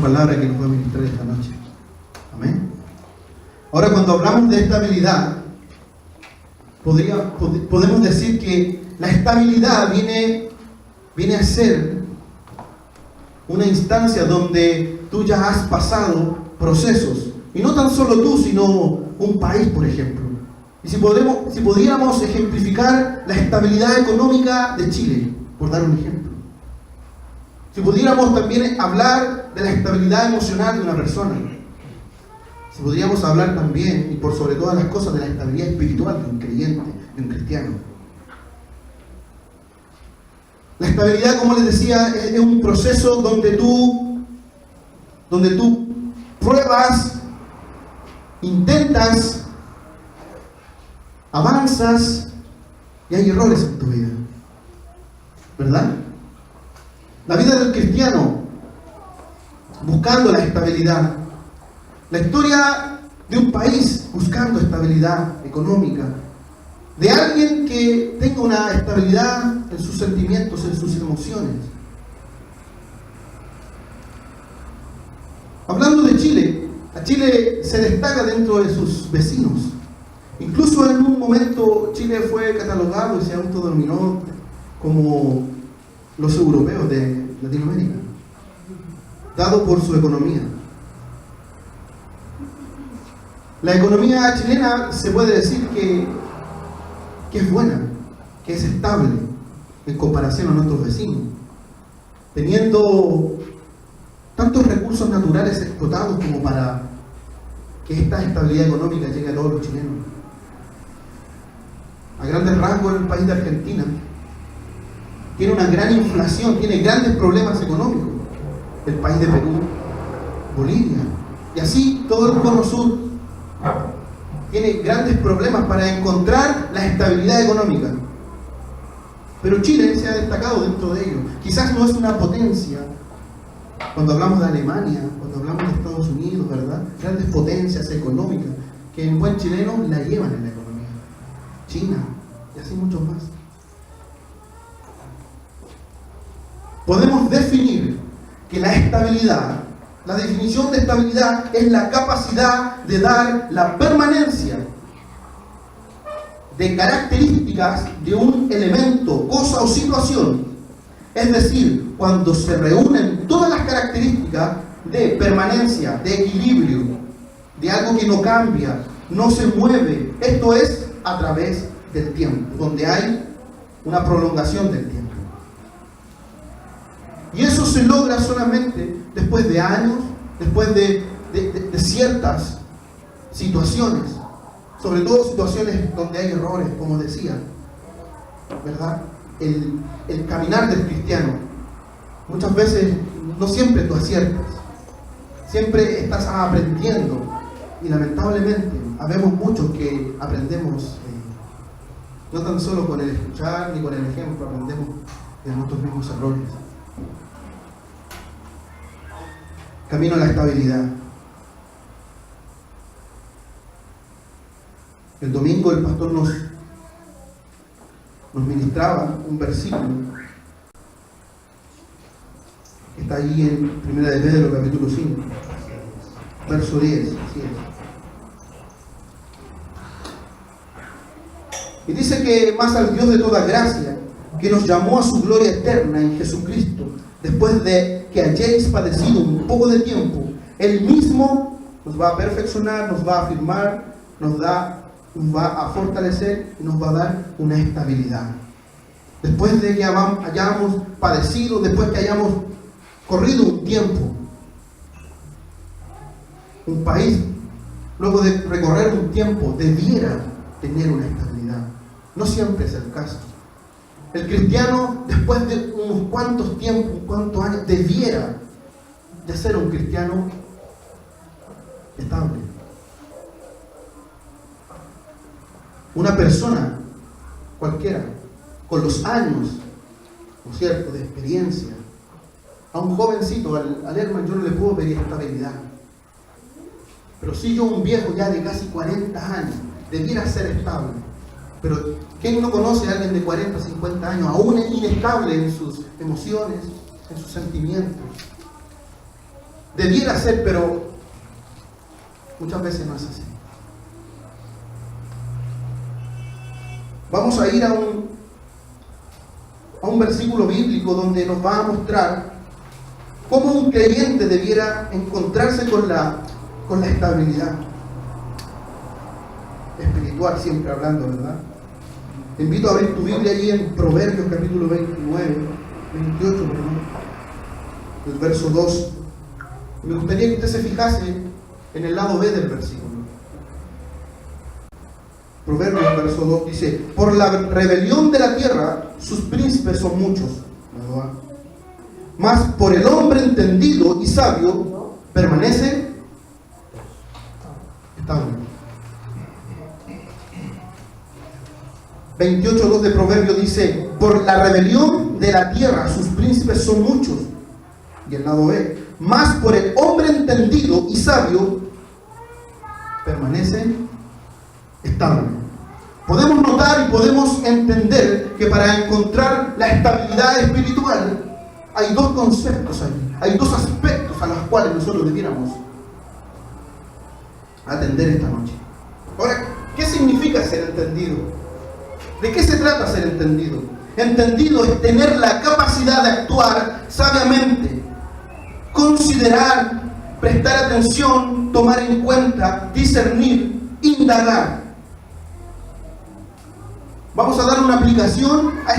palabra que nos va a ministrar esta noche. Amén. Ahora, cuando hablamos de estabilidad, podemos decir que la estabilidad viene a ser una instancia donde tú ya has pasado procesos, y no tan solo tú, sino un país, por ejemplo. Y si pudiéramos ejemplificar la estabilidad económica de Chile, por dar un ejemplo. Si pudiéramos también hablar de la estabilidad emocional de una persona. Si podríamos hablar también, y por sobre todas las cosas, de la estabilidad espiritual de un creyente, de un cristiano. La estabilidad, como les decía, es un proceso donde tú pruebas, intentas, avanzas y hay errores en tu vida, ¿verdad? La vida del cristiano buscando la estabilidad, la historia de un país buscando estabilidad económica, de alguien que tenga una estabilidad en sus sentimientos, en sus emociones. Hablando de Chile, a Chile se destaca dentro de sus vecinos. Incluso en un momento Chile fue catalogado y se autodenominó como los europeos de Latinoamérica, dado por su economía. La economía chilena se puede decir que es buena, que es estable en comparación a nuestros vecinos, teniendo tantos recursos naturales explotados como para que esta estabilidad económica llegue a todos los chilenos. A grandes rasgos, el país de Argentina tiene una gran inflación, tiene grandes problemas económicos. El país de Perú, Bolivia, y así todo el cono sur tiene grandes problemas para encontrar la estabilidad económica. Pero Chile se ha destacado dentro de ello. Quizás no es una potencia, cuando hablamos de Alemania, cuando hablamos de Estados Unidos, ¿verdad? Grandes potencias económicas que en buen chileno la llevan en la economía. China, y así muchos más. Podemos definir que la estabilidad, la definición de estabilidad es la capacidad de dar la permanencia de características de un elemento, cosa o situación. Es decir, cuando se reúnen todas las características de permanencia, de equilibrio, de algo que no cambia, no se mueve. Esto es a través del tiempo, donde hay una prolongación del tiempo. Y eso se logra solamente después de años, después de ciertas situaciones, sobre todo situaciones donde hay errores, como decía, ¿verdad? El caminar del cristiano, muchas veces no siempre tú aciertas, siempre estás aprendiendo, y lamentablemente habemos muchos que aprendemos no tan solo con el escuchar ni con el ejemplo, aprendemos de nuestros mismos errores. Camino a la estabilidad. El domingo el pastor nos ministraba un versículo que está ahí en 1 de Pedro, capítulo 5, verso 10. Así es. Y dice que más al Dios de toda gracia, que nos llamó a su gloria eterna en Jesucristo, después de que hayáis padecido un poco de tiempo, Él mismo nos va a perfeccionar, nos va a afirmar, nos va a fortalecer y nos va a dar una estabilidad. Después de que hayamos padecido, después que hayamos corrido un tiempo, un país, luego de recorrer un tiempo, debiera tener una estabilidad. No siempre es el caso. El cristiano, después de unos cuantos tiempos, unos cuantos años, debiera de ser un cristiano estable. Una persona cualquiera, con los años, ¿no es cierto?, de experiencia. A un jovencito, al Herman, yo no le puedo pedir estabilidad. Pero si yo, un viejo ya de casi 40 años, debiera ser estable. Pero ¿quién no conoce a alguien de 40, 50 años, aún inestable en sus emociones, en sus sentimientos? debiera ser, pero muchas veces no es así. Vamos a ir a un versículo bíblico donde nos va a mostrar cómo un creyente debiera encontrarse con la estabilidad espiritual, siempre hablando, ¿verdad? Te invito a ver tu Biblia allí en Proverbios capítulo 28, el verso 2. Me gustaría que usted se fijase en el lado B del versículo. Proverbios verso 2 dice: por la rebelión de la tierra sus príncipes son muchos, ¿verdad? Mas por el hombre entendido y sabio permanece estable. 28:2 de Proverbios dice: por la rebelión de la tierra sus príncipes son muchos. Y el lado B: mas por el hombre entendido y sabio permanece estable. Podemos notar y podemos entender que para encontrar la estabilidad espiritual hay dos conceptos ahí, hay dos aspectos a los cuales nosotros debiéramos atender esta noche. Ahora, ¿qué significa ser entendido? ¿De qué se trata ser entendido? Entendido es tener la capacidad de actuar sabiamente, considerar, prestar atención, tomar en cuenta, discernir, indagar. Vamos a dar una aplicación a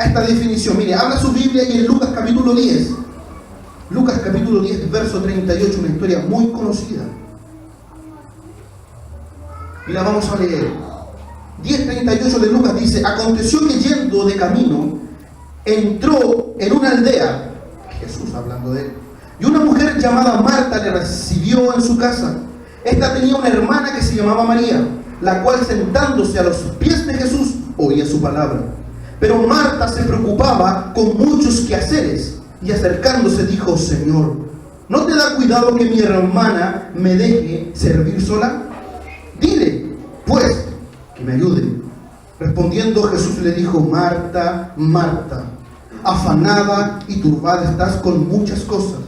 esta definición. Mire, habla su Biblia y en Lucas capítulo 10. Lucas capítulo 10, verso 38, una historia muy conocida. Y la vamos a leer. 10:38 de Lucas dice: aconteció que yendo de camino, entró en una aldea, Jesús hablando de él, y una mujer llamada Marta le recibió en su casa. Esta tenía una hermana que se llamaba María, la cual sentándose a los pies de Jesús oía su palabra. Pero Marta se preocupaba con muchos quehaceres, y acercándose dijo: Señor, ¿no te da cuidado que mi hermana me deje servir sola? Dile, pues, que me ayude. Respondiendo Jesús le dijo: Marta, Marta, afanada y turbada estás con muchas cosas,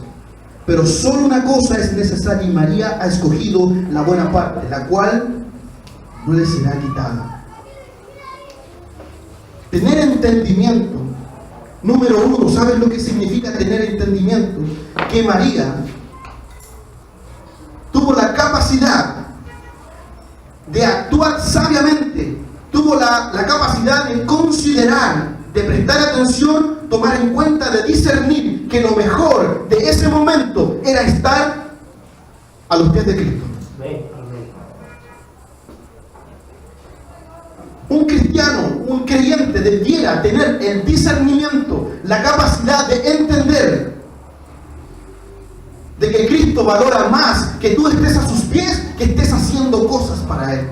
pero solo una cosa es necesaria, y María ha escogido la buena parte, la cual no le será quitada. Tener entendimiento. Número uno, ¿sabes lo que significa tener entendimiento? Que María tuvo la capacidad de actuar sabiamente, tuvo la capacidad de considerar, de prestar atención, tomar en cuenta, de discernir que lo mejor de ese momento era estar a los pies de Cristo. Un cristiano, un creyente debiera tener el discernimiento, la capacidad de entender de que Cristo valora más que tú estés a sus pies, que estés haciendo cosas para Él.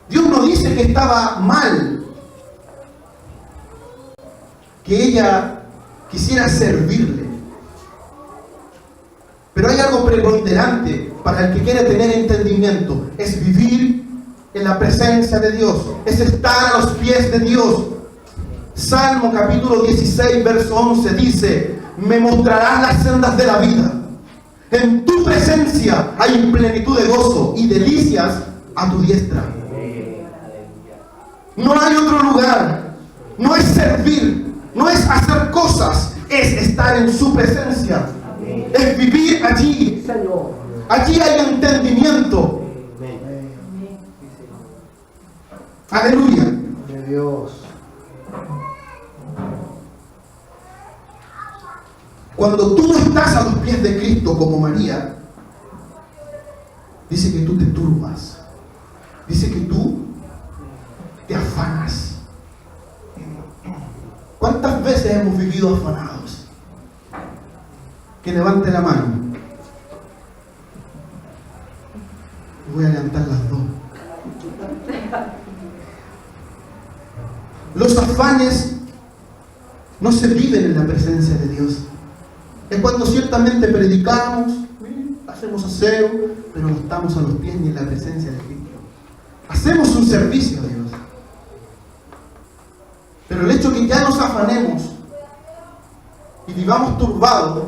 Dios no dice que estaba mal que ella quisiera servirle. Pero hay algo preponderante para el que quiere tener entendimiento: es vivir en la presencia de Dios, es estar a los pies de Dios. Salmo capítulo 16, verso 11 dice: me mostrarás las sendas de la vida. En tu presencia hay plenitud de gozo y delicias a tu diestra. No hay otro lugar. No es servir, no es hacer cosas, es estar en su presencia. Es vivir allí. Allí hay entendimiento. Aleluya. De Dios. Cuando tú no estás a los pies de Cristo como María, dice que tú te turbas. Dice que tú te afanas. ¿Cuántas veces hemos vivido afanados? Que levante la mano. Voy a levantar las dos. Los afanes no se viven en la presencia de Dios. Es cuando ciertamente predicamos, hacemos aseo, pero no estamos a los pies ni en la presencia de Cristo. Hacemos un servicio a Dios, Pero el hecho que ya nos afanemos y vivamos turbados,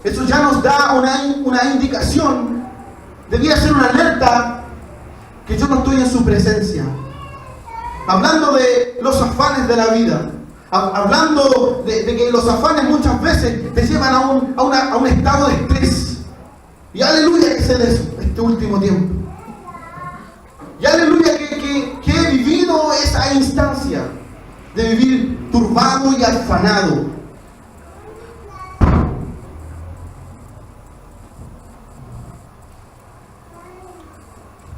eso ya nos da una indicación, debía ser una alerta que yo no estoy en su presencia. Hablando de los afanes de la vida, hablando de que los afanes muchas veces te llevan a un estado de estrés. Y aleluya que sé de eso este último tiempo. Y aleluya que he vivido esa instancia de vivir turbado y afanado.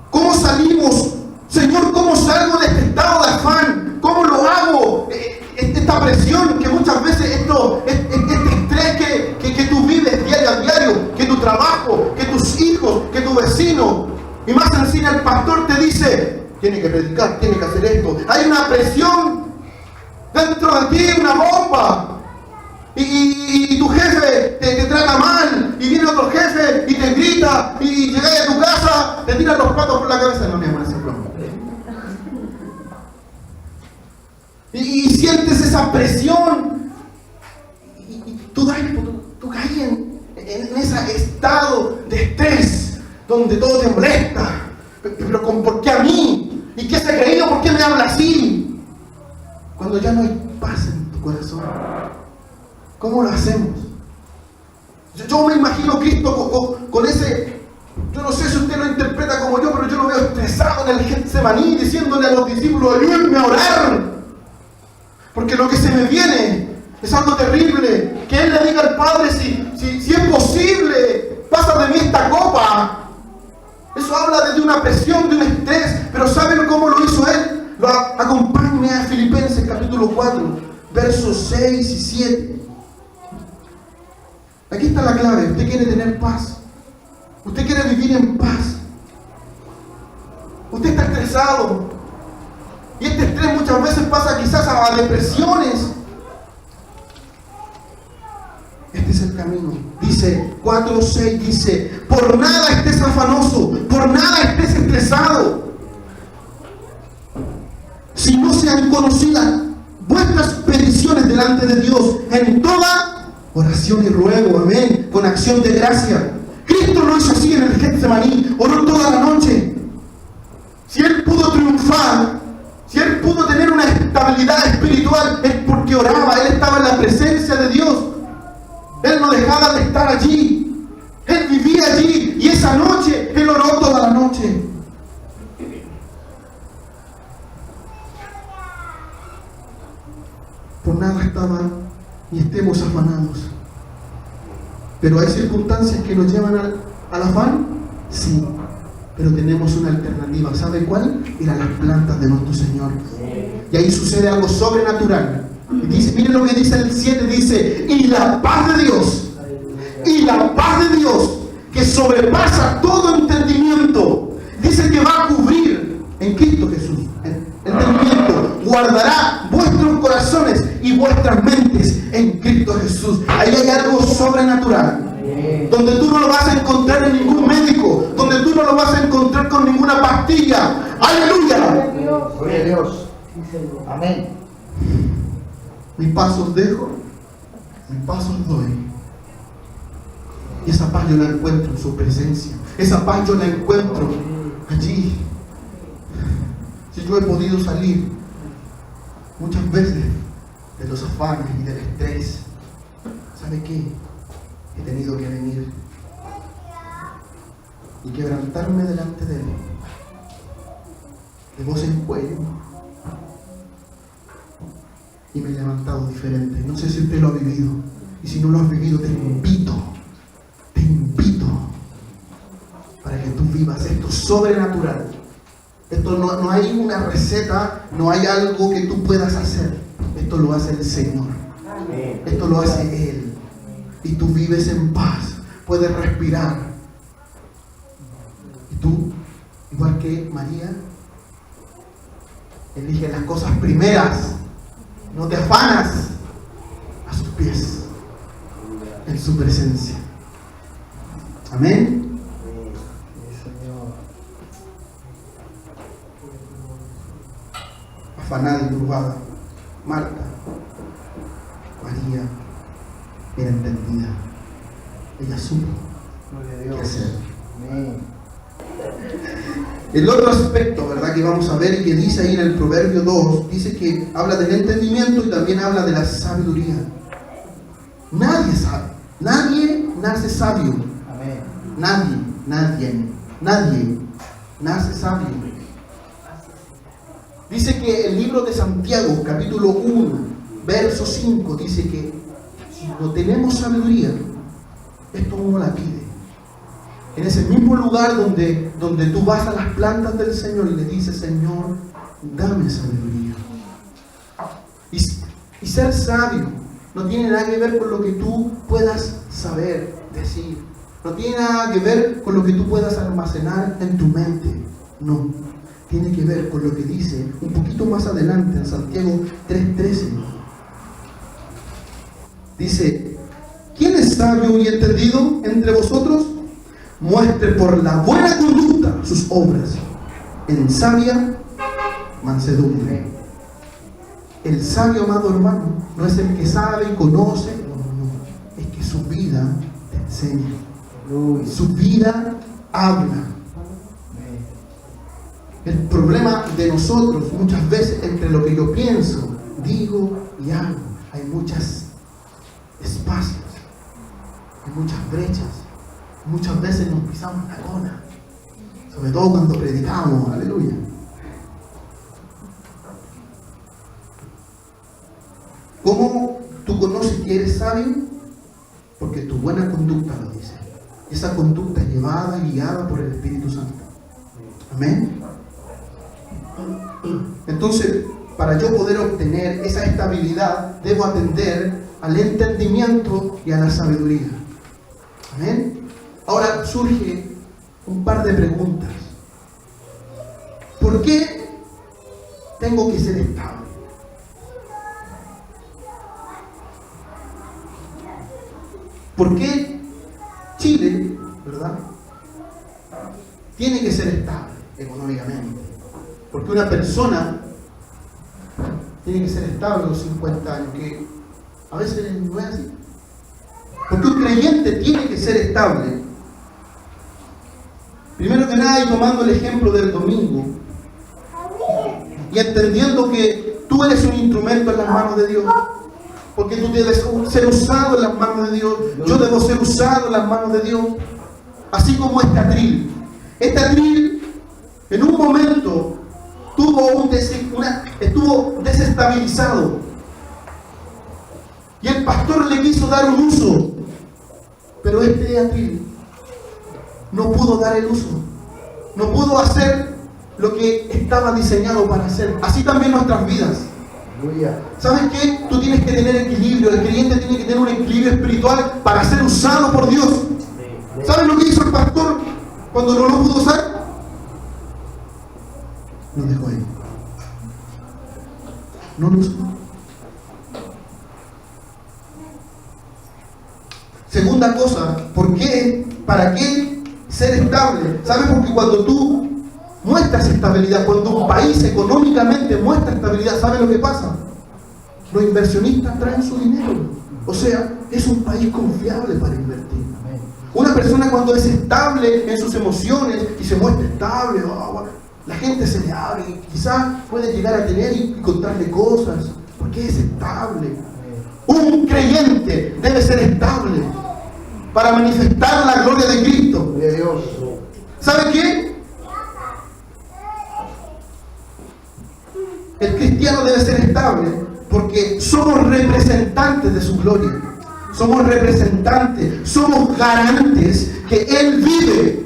¿Cómo salimos? Señor, ¿cómo salgo de este estado de afán? ¿Cómo lo hago? Esta presión que muchas veces, este estrés que tú vives diario a diario, que tu trabajo, que tus hijos, que tu vecino, y más encima el pastor te dice, tiene que predicar, tiene que hacer esto. Hay una presión dentro de ti, una bomba. Y tu jefe te trata mal, y viene otro jefe y te grita, y llegas a tu casa, te tiran los platos por la cabeza. No, mi amor, ese es broma. Y sientes esa presión, y tú caes en ese estado de estrés, donde todo te molesta. Pero ¿por qué a mí? ¿Y qué se ha creído? ¿Por qué me habla así? Cuando ya no hay paz en tu corazón, ¿cómo lo hacemos? Yo me imagino Cristo con ese, yo no sé si usted lo interpreta como yo, pero yo lo veo estresado en el Getsemaní, diciéndole a los discípulos, ayúdenme a orar, porque lo que se me viene es algo terrible. Que Él le diga al Padre, si es posible, pasa de mí esta copa. Eso habla de una presión, de un estrés, pero ¿saben cómo lo hizo Él? Acompáñenme a Filipenses capítulo 4, versos 6 y 7. Aquí está la clave. Usted quiere tener paz. Usted quiere vivir en paz. Usted está estresado. Y este estrés muchas veces pasa quizás a depresiones. Este es el camino. Dice 4:6, dice, por nada estés afanoso, por nada estés estresado, si no sean conocidas vuestras peticiones delante de Dios en toda oración y ruego, amén, con acción de gracia. Cristo lo hizo así en el Getsemaní, oró toda la noche. Si Él pudo triunfar, si Él pudo tener una estabilidad espiritual, es porque oraba. Él estaba en la presencia de Dios. Él no dejaba de estar allí. Él vivía allí. Y esa noche, Él oró toda la noche. Por nada estaba ni estemos afanados. Pero hay circunstancias que nos llevan al afán. Sí. Pero tenemos una alternativa. ¿Sabe cuál? Ir a las plantas de nuestro Señor. Y ahí sucede algo sobrenatural. Y dice, miren lo que dice el 7, dice, y la paz de Dios, que sobrepasa todo entendimiento, dice que va a cubrir en Cristo Jesús, entendimiento, guardará vuestros corazones y vuestras mentes en Cristo Jesús. Ahí hay algo sobrenatural. Donde tú no lo vas a encontrar en ningún médico, donde tú no lo vas a encontrar con ninguna pastilla. ¡Aleluya! Gloria a Dios. Amén. Mi paz os dejo, mi paz os doy. Y esa paz yo la encuentro en su presencia. Esa paz yo la encuentro allí. Si yo he podido salir muchas veces de los afanes y del estrés, ¿sabe qué? He tenido que venir y quebrantarme delante de Él, de voz en cuello, y me he levantado diferente. No sé si usted lo ha vivido, y si no lo has vivido, te invito para que tú vivas esto sobrenatural. Esto no hay una receta, no hay algo que tú puedas hacer. Esto lo hace el Señor. Esto lo hace Él. Y tú vives en paz, puedes respirar. Y tú, igual que María, elige las cosas primeras. No te afanas, a sus pies, en su presencia. Amén. Afanada y turbada, Marta, tecnología era entendida. Ella supo qué hacer. Amén. El otro aspecto, ¿verdad?, que vamos a ver y que dice ahí en el Proverbio 2, dice que habla del entendimiento y también habla de la sabiduría. Nadie sabe, nadie nace sabio. Amén. Nadie nace sabio. Dice que el libro de Santiago, capítulo 1, verso 5, dice que si no tenemos sabiduría, esto uno la pide. En ese mismo lugar donde tú vas a las plantas del Señor y le dices: Señor, dame sabiduría. Y ser sabio no tiene nada que ver con lo que tú puedas saber decir. No tiene nada que ver con lo que tú puedas almacenar en tu mente. No. Tiene que ver con lo que dice un poquito más adelante en Santiago 3:13. Dice: ¿quién es sabio y entendido entre vosotros? Muestre por la buena conducta sus obras en sabia mansedumbre. El sabio, amado hermano, no es el que sabe y conoce, no. Es que su vida te enseña. Su vida habla. El problema de nosotros muchas veces entre lo que yo pienso, digo y hago, hay muchos espacios, hay muchas brechas. Muchas veces nos pisamos la cola, sobre todo cuando predicamos, aleluya. ¿Cómo tú conoces que eres sabio? Porque tu buena conducta lo dice. Esa conducta es llevada y guiada por el Espíritu Santo. Amén. Entonces, para yo poder obtener esa estabilidad, debo atender al entendimiento y a la sabiduría. Amén. Ahora surge un par de preguntas. ¿Por qué tengo que ser estable? ¿Por qué Chile, verdad, tiene que ser estable económicamente? Porque una persona tiene que ser estable a los 50 años, que a veces no es así. Porque un creyente tiene que ser estable. Primero que nada, y tomando el ejemplo del domingo, y entendiendo que tú eres un instrumento en las manos de Dios, porque tú debes ser usado en las manos de Dios, yo debo ser usado en las manos de Dios, así como este atril. Este atril, en un momento, estuvo desestabilizado, y el pastor le quiso dar un uso, pero este atril no pudo dar el uso, no pudo hacer lo que estaba diseñado para hacer. Así también nuestras vidas. ¿Sabes qué? Tú tienes que tener equilibrio. El creyente tiene que tener un equilibrio espiritual para ser usado por Dios. ¿Sabes lo que hizo el pastor cuando no lo pudo usar? Lo dejó ahí. No lo usó. Segunda cosa, ¿por qué? ¿Para qué ser estable? ¿Sabes? Porque cuando tú muestras estabilidad, cuando un país económicamente muestra estabilidad, ¿sabes lo que pasa? Los inversionistas traen su dinero. O sea, es un país confiable para invertir. Una persona cuando es estable en sus emociones y se muestra estable, la gente se le abre y quizás puede llegar a tener y contarle cosas, porque es estable. Un creyente debe ser estable para manifestar la gloria de Cristo. ¿Sabe qué? El cristiano debe ser estable porque somos representantes de su gloria. Somos representantes, somos garantes que Él vive.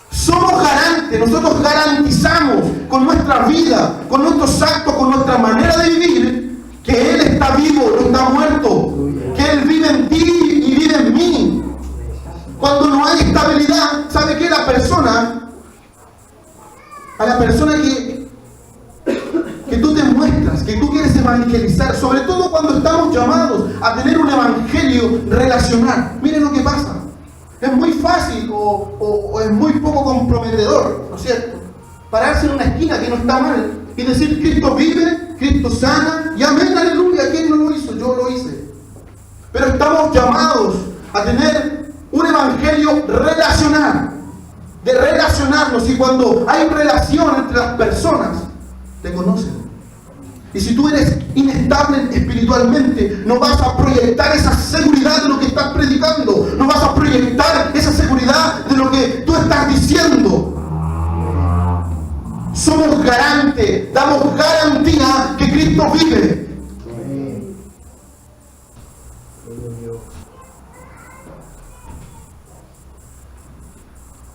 Somos garantes, nosotros garantizamos con nuestra vida, con nuestros actos, con nuestra manera de vivir, que Él está vivo, no está muerto, que Él vive en ti y vive en mí. Cuando no hay estabilidad, ¿sabe qué? A la persona que tú te muestras, que tú quieres evangelizar, sobre todo cuando estamos llamados a tener un evangelio relacional. Miren lo que pasa. Es muy fácil o es muy poco comprometedor, ¿no es cierto? Pararse en una esquina que no está mal y decir: Cristo vive, Cristo sana, y amén, aleluya. ¿Quién no lo hizo? yo lo hice. Pero estamos llamados a tener un evangelio relacional, de relacionarnos, y cuando hay relación entre las personas, te conocen. Y si tú eres inestable espiritualmente, no vas a proyectar esa seguridad de lo que estás predicando, no vas a proyectar esa seguridad de lo que tú estás diciendo. Somos garantes, damos garantía que Cristo vive.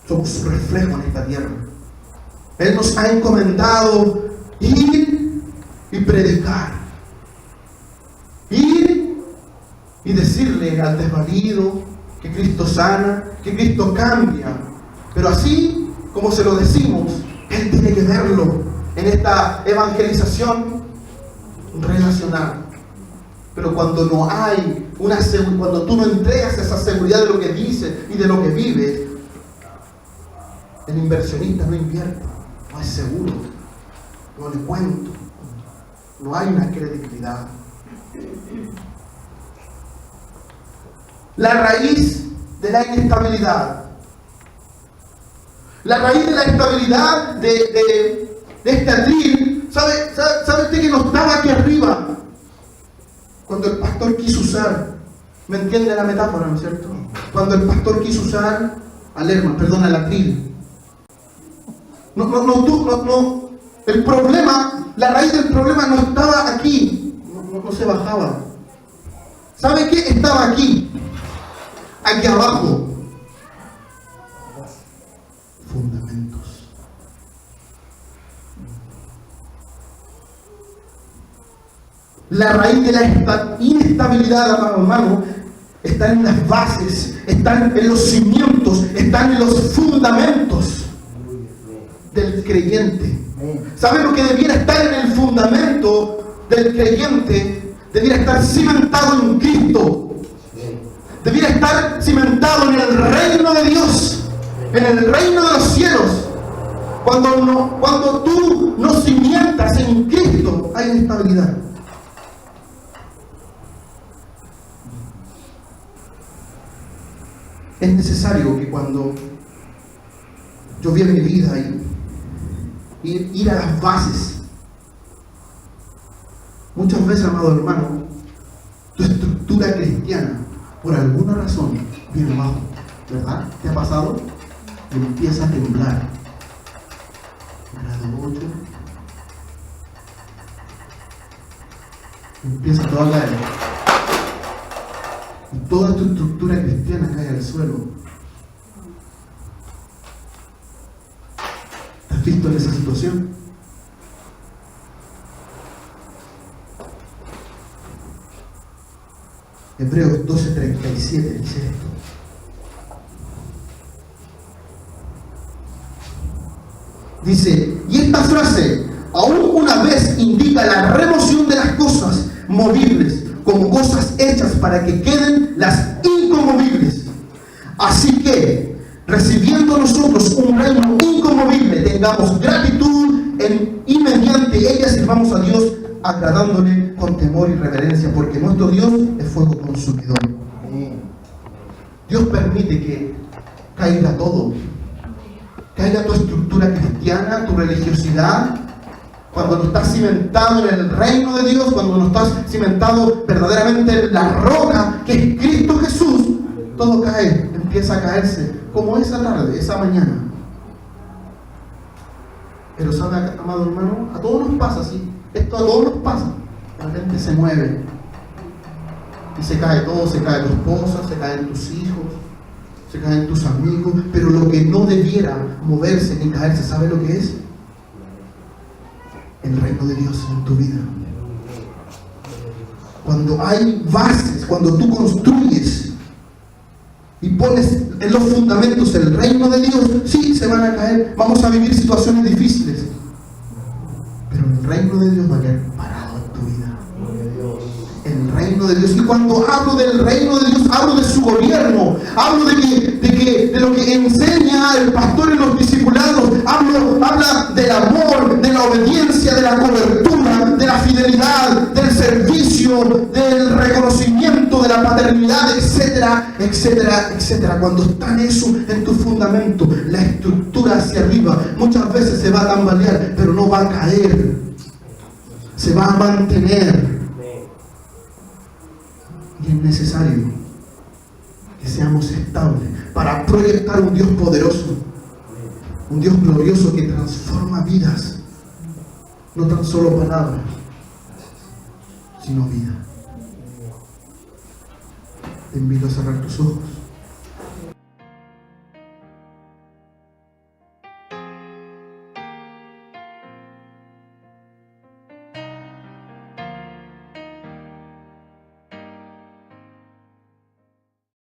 Somos su reflejo en esta tierra. Él nos ha encomendado ir y predicar. Ir y decirle al desvalido que Cristo sana, que Cristo cambia. Pero así como se lo decimos, Él tiene que verlo en esta evangelización relacional. Pero cuando no hay una seguridad, cuando tú no entregas esa seguridad de lo que dices y de lo que vives, el inversionista no invierte, no es seguro, no le cuento, no hay una credibilidad. La raíz de la inestabilidad, la raíz de la estabilidad de este atril, ¿sabe usted que no estaba aquí arriba? Cuando el pastor quiso usar, ¿me entiende la metáfora, no es cierto? Cuando el pastor quiso usar al atril. El problema, la raíz del problema no estaba aquí, no se bajaba. ¿Sabe qué? Estaba aquí abajo. Fundamentos. La raíz de la inestabilidad, amado hermano, está en las bases, están en los cimientos, están en los fundamentos del creyente. ¿Sabe lo que debiera estar en el fundamento del creyente? Debiera estar cimentado en Cristo. Debiera estar cimentado en el reino de Dios, en el reino de los cielos. Cuando tú no cimientas en Cristo, hay inestabilidad. Es necesario que cuando yo viva mi vida y ir a las bases, muchas veces, amado hermano, tu estructura cristiana, por alguna razón, viene abajo, ¿verdad? ¿Te ha pasado? Y empieza a temblar. Grado 8. Empieza todo a caer. Y toda tu estructura cristiana cae al suelo. ¿Te has visto en esa situación? Hebreos 12:37 dice esto. Dice, y esta frase aún una vez indica la remoción de las cosas movibles como cosas hechas para que queden las inconmovibles. Así que, recibiendo nosotros un reino inconmovible, tengamos gratitud y mediante ella sirvamos a Dios agradándole con temor y reverencia, porque nuestro Dios es fuego consumidor. Dios permite que caiga todo, caiga tu estructura cristiana, tu religiosidad. Cuando no estás cimentado en el reino de Dios, cuando no estás cimentado verdaderamente en la roca que es Cristo Jesús, todo cae, empieza a caerse, como esa tarde, esa mañana. Pero sabe, amado hermano, a todos nos pasa así. Esto a todos nos pasa. La gente se mueve y se cae todo, se cae tu esposa, se caen tus hijos, se caen tus amigos, pero lo que no debiera moverse ni caerse, ¿sabe lo que es? El reino de Dios en tu vida. Cuando hay bases, cuando tú construyes y pones en los fundamentos el reino de Dios, sí, se van a caer, vamos a vivir situaciones difíciles, pero el reino de Dios va a quedar parado en tu vida. El reino de Dios. Y cuando hablo del reino de Dios, hablo de su gobierno, hablo de lo que enseña el pastor en los discipulados, habla del amor, de la obediencia, de la cobertura, de la fidelidad, del servicio, del reconocimiento de la paternidad, etcétera, etcétera, etcétera. Cuando está eso en tu fundamento, la estructura hacia arriba muchas veces se va a tambalear, pero no va a caer, se va a mantener. Y es necesario que seamos estables para proyectar un Dios poderoso, un Dios glorioso que transforma vidas, no tan solo palabras, sino vida. Te invito a cerrar tus ojos.